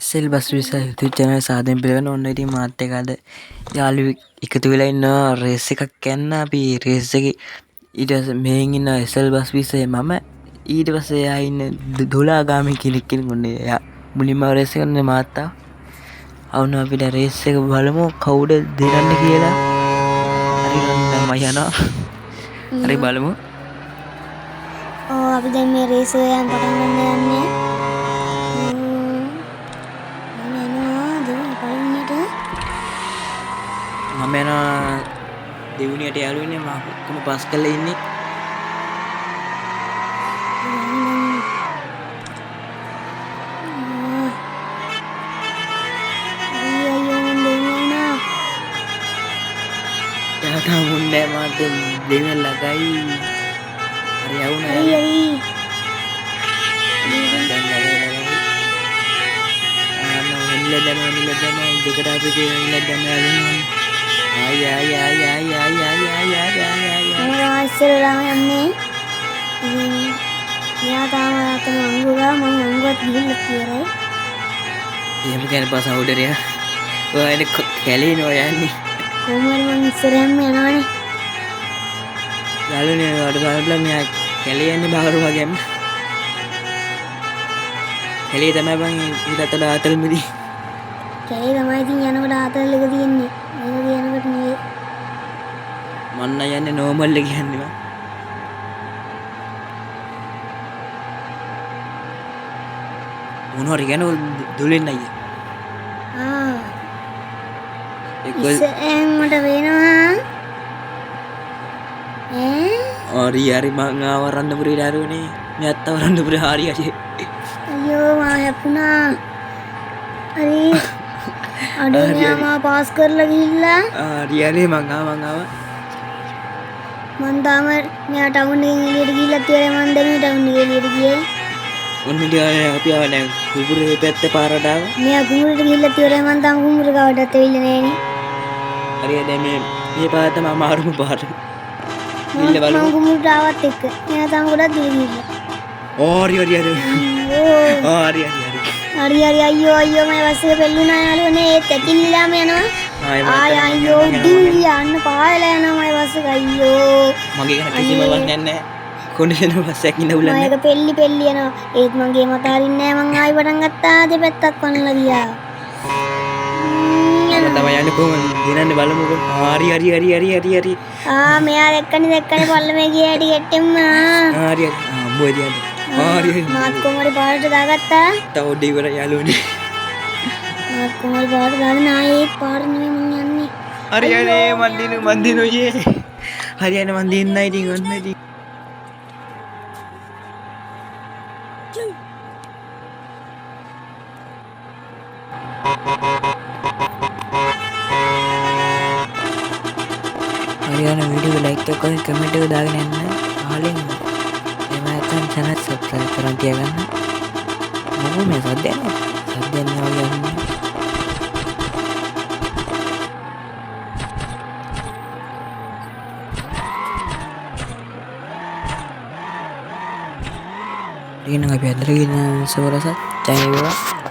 සෙල් bus විසා YouTube channel සාදෙන් පිළිගන්න ඔන්න ඉතින් මාත් එක්ක අද යාළුවෙක් එකතු වෙලා ඉන්නවා රේස් එකක් යන්න අපි රේස් එකේ ඊට පස්සේ මෙහෙන් ඉන්න සෙල් බස් විසේ මම ඊට පස්සේ එයා ඉන්න 12 ගාමේ කෙනෙක් ඔන්න එයා මුලින්ම රේස් එක කරන මාත් අවුන අපිට රේස් එක බලමු කවුද දෙරන්න කියලා හරි නම් යනවා හරි බලමු අපි දැන් මේ රේස් එක යන පටන් ගන්න යන්නේ මම යනවා දෙවුනියට යාළුවනේ මම කොහොම පාස් කරලා ඉන්නේ යාට මුන්නේ මාත් දෙවියන් ළඟයි හරි යවුනා නිලදම දෙකට අපි නිලදම යාළුවනේ ඉස්සරලාම යන්නේ මෙයා තාම අතන අංගුලා මම අංගුවත් ගිහිල්ලා ඉවරයි එහෙම කියන පාස අවුඩරය ඔයානේ කැලේනේ යන්නේ කොහොමද මම ඉස්සරහම යනවනේ යාළුවනේ වඩ බලන්න මෙයා කැලේ යන්නේ බාහිර වගේම කැලේ තමයි බං ඊටතට ආතල් මිදි කැලේ තමයි ඉතින් යනකොට ආතල් එක තියෙන්නේ මේක යනකොට නෙවෙයි මන්න යන්නේ නෝමල් එක යන්නේ බං මොනවද කියන්නේ දුලෙන් අයියා ඉස්සෙන් මට වෙනවා හරි හරි මං ආව රණ්ඩුපුරේ දාරුවනේ මෙයත් ආව රණ්ඩුපුරේ හරි හරි අයියෝ මා හැපුණා හරි අඩේ මා පාස් කරලා ගිහිල්ලා හරි හරි මං ආව මන් තාම මෙයා ටවුන් එකෙන් එළියට ගිහිල්ලා ඉවරයි මන් දැන් මේ ටවුන් එකේ එළියට ගියේ ඔන්න ඉතින් අපි ආව දැන් කුඹුරේ පැත්තේ පාරට ආව මෙයා කුඹුරට ගිහිල්ලා ඉවරයි මන් තාම කුඹුර ගාවටත් එවිල්ලා නෑනේ හරි දැන් මේ පාර තමයි මාරුම පාර ගිහිල්ලා බලමු මම කුඹුරට ආවත් එක්ක මෙයා තාම ගොඩක් දුර ගිහිල්ලා හරි හරි හරි හරි අයියෝ මම බස් එක පෙල්ලුණා යාළුවනේ ඒත් ඇකිලිලාම යනවා අයියෝ ඩිංගි යන්න පායලා යනවා මම බස් එක අයියෝ මගේ කන කිසිම වක් නැහැ කොන්ඩිෂන් බස් එකක් ඉන්න උලන්නේ මම ඒක පෙල්ලි යනවා ඒත් මගේ මත අරින්නේ නැහැ මං ආයි පටන් ගත්තා දෙපැත්තක් වන්නලා ගියා තමයි යන්නේ කොහොමද දිනන්නේ බලමුකෝ හරි මෙයා දැක්කනේ පල්ලමේ ගියා හැටි ගැටෙන්න හරි අම්බෝ හරි මාත් කොමරි පාරට දාගත්තා තව ඔඩ ඉවර යාළුවනේ මාත් කොමරි පාරට දාගෙන ආයේ පාර නෙමෙයි මං යන්නේ හරි යන්නේ මන් දිනු යේ හරි යන්නේ මන් දින්නයි ඉතින් ඔන්න ඉතින් හරියන වීඩියෝ ලයික් එක කරලා කමෙන්ට් එක දාගෙන යන්න ආලෙන් එහෙම නැත්නම් channel subscribe කරන් තියාගන්න මොකෝ මේ සද්දයක් වගේ යන්නේ ඊළඟ අපි අදට ගෙන සවරසත් ජය වේවා